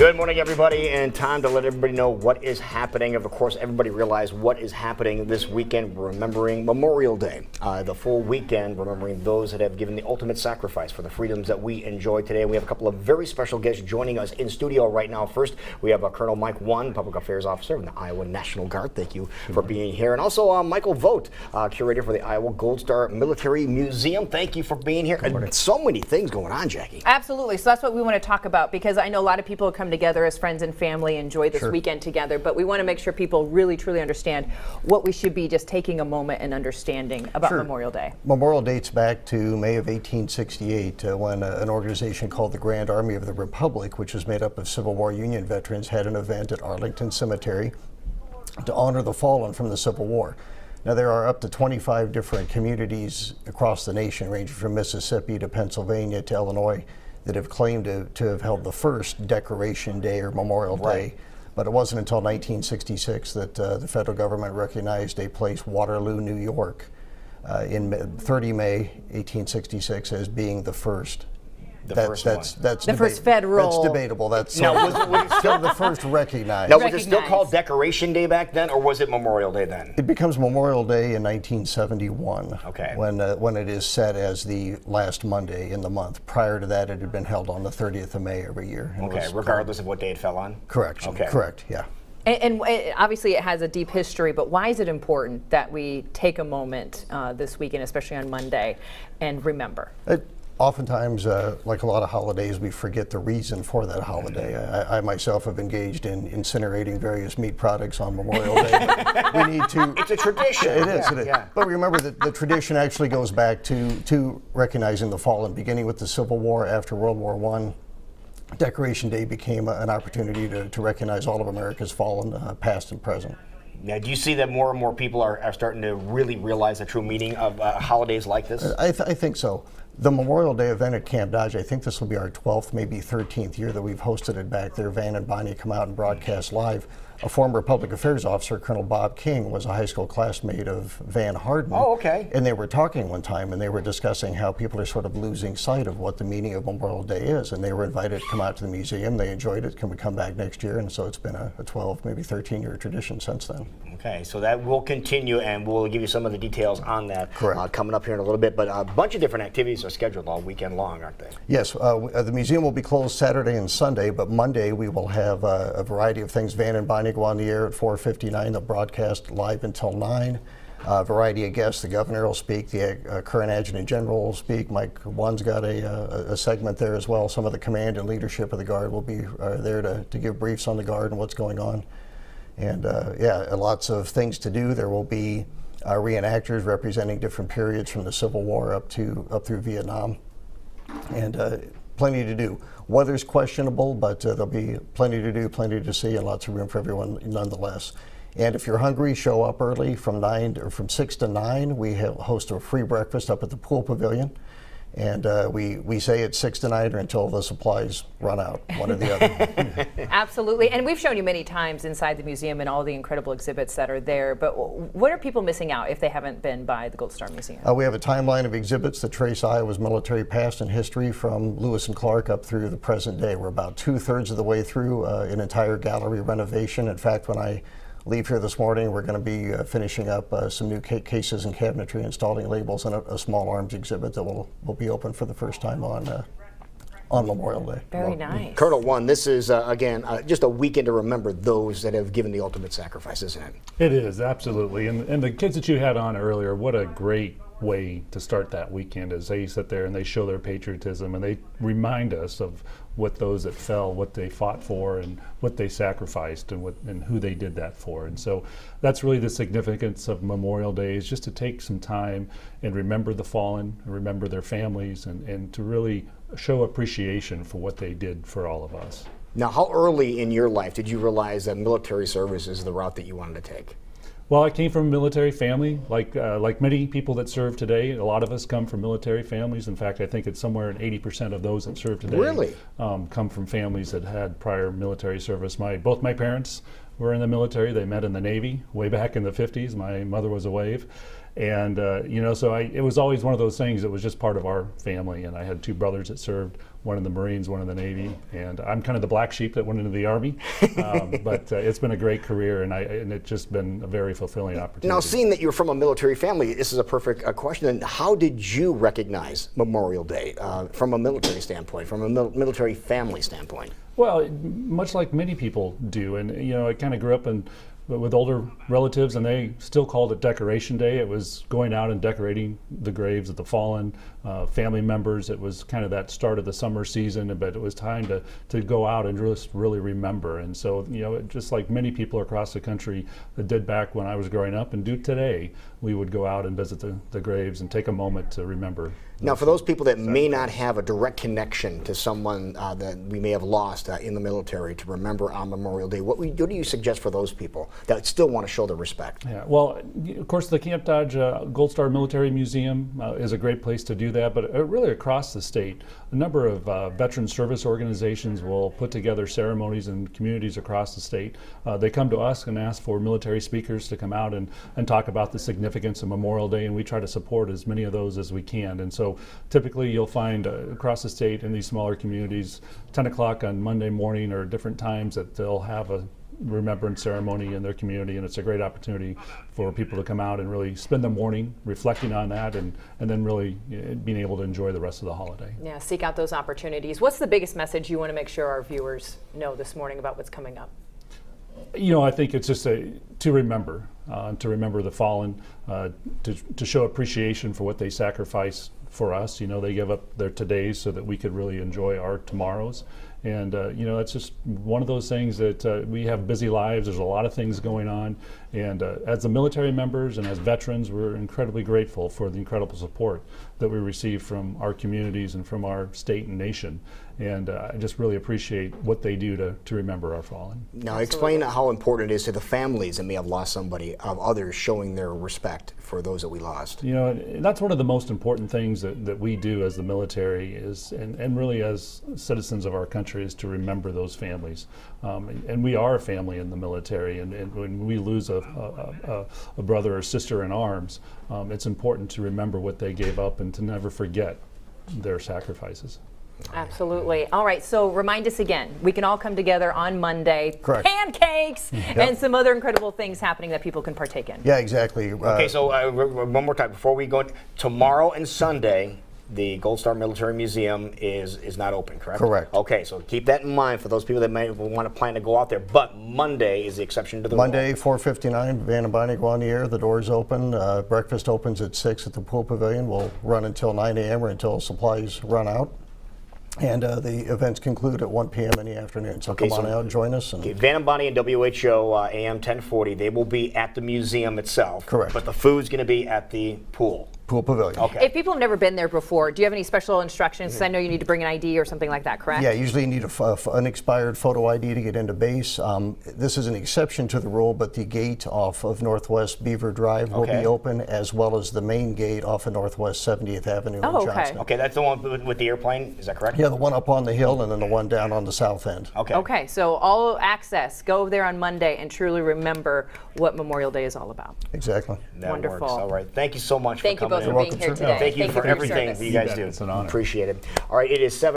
Good morning, everybody, and time to let everybody know what is happening. Of course, everybody realize what is happening this weekend. We're remembering Memorial Day, the full weekend, remembering those that have given the ultimate sacrifice for the freedoms that we enjoy today. We have a couple of very special guests joining us in studio right now. First, we have Colonel Mike Won, Public Affairs Officer of the Iowa National Guard. Thank you for being here. And also Michael Vogt, Curator for the Iowa Gold Star Military Museum. Thank you for being here. And so many things going on, Jackie. Absolutely. So that's what we want to talk about, because I know a lot of people come together as friends and family, enjoy this weekend together, but we want to make sure people really truly understand what we should be just taking a moment and understanding about Memorial Day. Memorial dates back to May of 1868 when an organization called the Grand Army of the Republic, which was made up of Civil War Union veterans, had an event at Arlington Cemetery to honor the fallen from the Civil War. Now, there are up to 25 different communities across the nation, ranging from Mississippi to Pennsylvania to Illinois, that have claimed to have held the first Decoration Day or Memorial Day. But it wasn't until 1966 that the federal government recognized a place, Waterloo, New York, in 30 May 1866 as being the first. That's the first federal. That's debatable. That's Now, was it still the first recognized. Now, was it still called Decoration Day back then, or was it Memorial Day then? It becomes Memorial Day in 1971. Okay. When it is set as the last Monday in the month. Prior to that, it had been held on the 30th of May every year. Okay, regardless of what day it fell on? Correct. Okay. Correct, yeah. And obviously it has a deep history, but why is it important that we take a moment this weekend, especially on Monday, and remember? Oftentimes, like a lot of holidays, we forget the reason for that holiday. I myself have engaged in incinerating various meat products on Memorial Day. But we need to. It's a tradition. It is. Yeah. But remember that the tradition actually goes back to recognizing the fallen, beginning with the Civil War. After World War I, Decoration Day became an opportunity to recognize all of America's fallen, past and present. Now, do you see that more and more people are starting to really realize the true meaning of holidays like this? I think so. The Memorial Day event at Camp Dodge, I think this will be our 12th, maybe 13th year that we've hosted it back there. Van and Bonnie come out and broadcast live. A former public affairs officer, Colonel Bob King, was a high school classmate of Van Harden. Oh, okay. And they were talking one time, and they were discussing how people are sort of losing sight of what the meaning of Memorial Day is. And they were invited to come out to the museum. They enjoyed it. Can we come back next year? And so it's been a 12, maybe 13-year tradition since then. Okay, so that will continue, and we'll give you some of the details on that coming up here in a little bit. But a bunch of different activities are scheduled all weekend long, aren't they? Yes, the museum will be closed Saturday and Sunday, but Monday we will have a variety of things. Van and Bonnie go on the air at 4:59. They'll broadcast live until 9. A variety of guests. The governor will speak. The current adjutant general will speak. Mike Won's got a segment there as well. Some of the command and leadership of the Guard will be there to give briefs on the Guard and what's going on. And lots of things to do. There will be reenactors representing different periods from the Civil War up through Vietnam, and plenty to do. Weather's questionable, but there'll be plenty to do, plenty to see, and lots of room for everyone nonetheless. And if you're hungry, show up early from 6 to 9. We host a free breakfast up at the Pool Pavilion. And we say it's 6 to 9 or until the supplies run out, one or the other. Absolutely. And we've shown you many times inside the museum and all the incredible exhibits that are there. But what are people missing out if they haven't been by the Gold Star Museum? We have a timeline of exhibits that trace Iowa's military past and history from Lewis and Clark up through the present day. We're about 2/3 of the way through an entire gallery renovation. In fact, when I leave here this morning, we're going to be finishing up some new cases and cabinetry, installing labels, and a small arms exhibit that will be open for the first time on Memorial Day. Very nice. Colonel Won, this is, again, just a weekend to remember those that have given the ultimate sacrifice, isn't it? It is, absolutely. And the kids that you had on earlier, what a great way to start that weekend as they sit there and they show their patriotism and they remind us of what those that fell, what they fought for, and what they sacrificed, and who they did that for. And so that's really the significance of Memorial Day, is just to take some time and remember the fallen, and remember their families, and to really show appreciation for what they did for all of us. Now, how early in your life did you realize that military service is the route that you wanted to take? Well, I came from a military family, like many people that serve today. A lot of us come from military families. In fact, I think it's somewhere in 80% of those that serve today really come from families that had prior military service. Both my parents were in the military. They met in the Navy way back in the 50s. My mother was a wave. And so it was always one of those things that was just part of our family. And I had 2 brothers that served, one in the Marines, one in the Navy, and I'm kind of the black sheep that went into the Army. But it's been a great career, and it's just been a very fulfilling opportunity. Now, seeing that you're from a military family, this is a perfect question. And how did you recognize Memorial Day from a military standpoint, from a military family standpoint? Well, much like many people do, and I kind of grew up with older relatives, and they still called it Decoration Day. It was going out and decorating the graves of the fallen, family members. It was kind of that start of the summer season, but it was time to go out and really remember. And so, just like many people across the country that did back when I was growing up and do today, we would go out and visit the graves and take a moment to remember. Now, for those people that may not have a direct connection to someone that we may have lost in the military to remember on Memorial Day, what do you suggest for those people that still want to show their respect? Yeah, well, of course, the Camp Dodge Gold Star Military Museum is a great place to do that, but really across the state, a number of veteran service organizations will put together ceremonies in communities across the state. They come to us and ask for military speakers to come out and talk about the significance of Memorial Day, and we try to support as many of those as we can. And so typically you'll find across the state in these smaller communities, 10 o'clock on Monday morning or different times that they'll have a remembrance ceremony in their community, and it's a great opportunity for people to come out and really spend the morning reflecting on that and then really being able to enjoy the rest of the holiday. Yeah, seek out those opportunities. What's the biggest message you want to make sure our viewers know this morning about what's coming up? I think it's just to remember the fallen, to show appreciation for what they sacrificed for us. They give up their todays so that we could really enjoy our tomorrows. And it's just one of those things that we have busy lives. There's a lot of things going on, and as the military members and as veterans, we're incredibly grateful for the incredible support that we receive from our communities and from our state and nation. And I just really appreciate what they do to remember our fallen. Now, explain how important it is to the families that may have lost somebody, of others showing their respect for those that we lost. And that's one of the most important things that we do as the military is, and really as citizens of our country, is to remember those families. And we are a family in the military, and when we lose a brother or sister in arms, it's important to remember what they gave up and to never forget their sacrifices. Absolutely. All right, so remind us again, we can all come together on Monday. Correct. Pancakes and some other incredible things happening that people can partake in. Yeah, exactly. Okay, so one more time before we go. Tomorrow and Sunday, the Gold Star Military Museum is not open, correct? Correct. Okay, so keep that in mind for those people that may want to plan to go out there. But Monday is the exception to the rule. Monday, 4:59, Van and Beinecke on the air. The doors open. Breakfast opens at 6 at the Pool Pavilion. We'll run until 9 a.m. or until supplies run out. And the events conclude at 1 p.m. in the afternoon. So come on out, join us. And Van and Bonnie and WHO AM 1040, they will be at the museum itself. Correct. But the food's going to be at the pool. Pool Pavilion. Okay. If people have never been there before, do you have any special instructions? 'Cause I know you need to bring an ID or something like that, correct? Yeah, usually you need an expired photo ID to get into base. This is an exception to the rule, but the gate off of Northwest Beaver Drive will be open, as well as the main gate off of Northwest 70th Avenue in Johnston. Okay, that's the one with the airplane, is that correct? Yeah, the one up on the hill and then the one down on the south end. Okay. Okay, so all access, go there on Monday and truly remember what Memorial Day is all about. Exactly. That Wonderful. works. All right. Thank you so much Thank for you coming both in. for being here today. Thank you for your everything service. that you guys do. It's an honor. Appreciate it. All right, it is 7.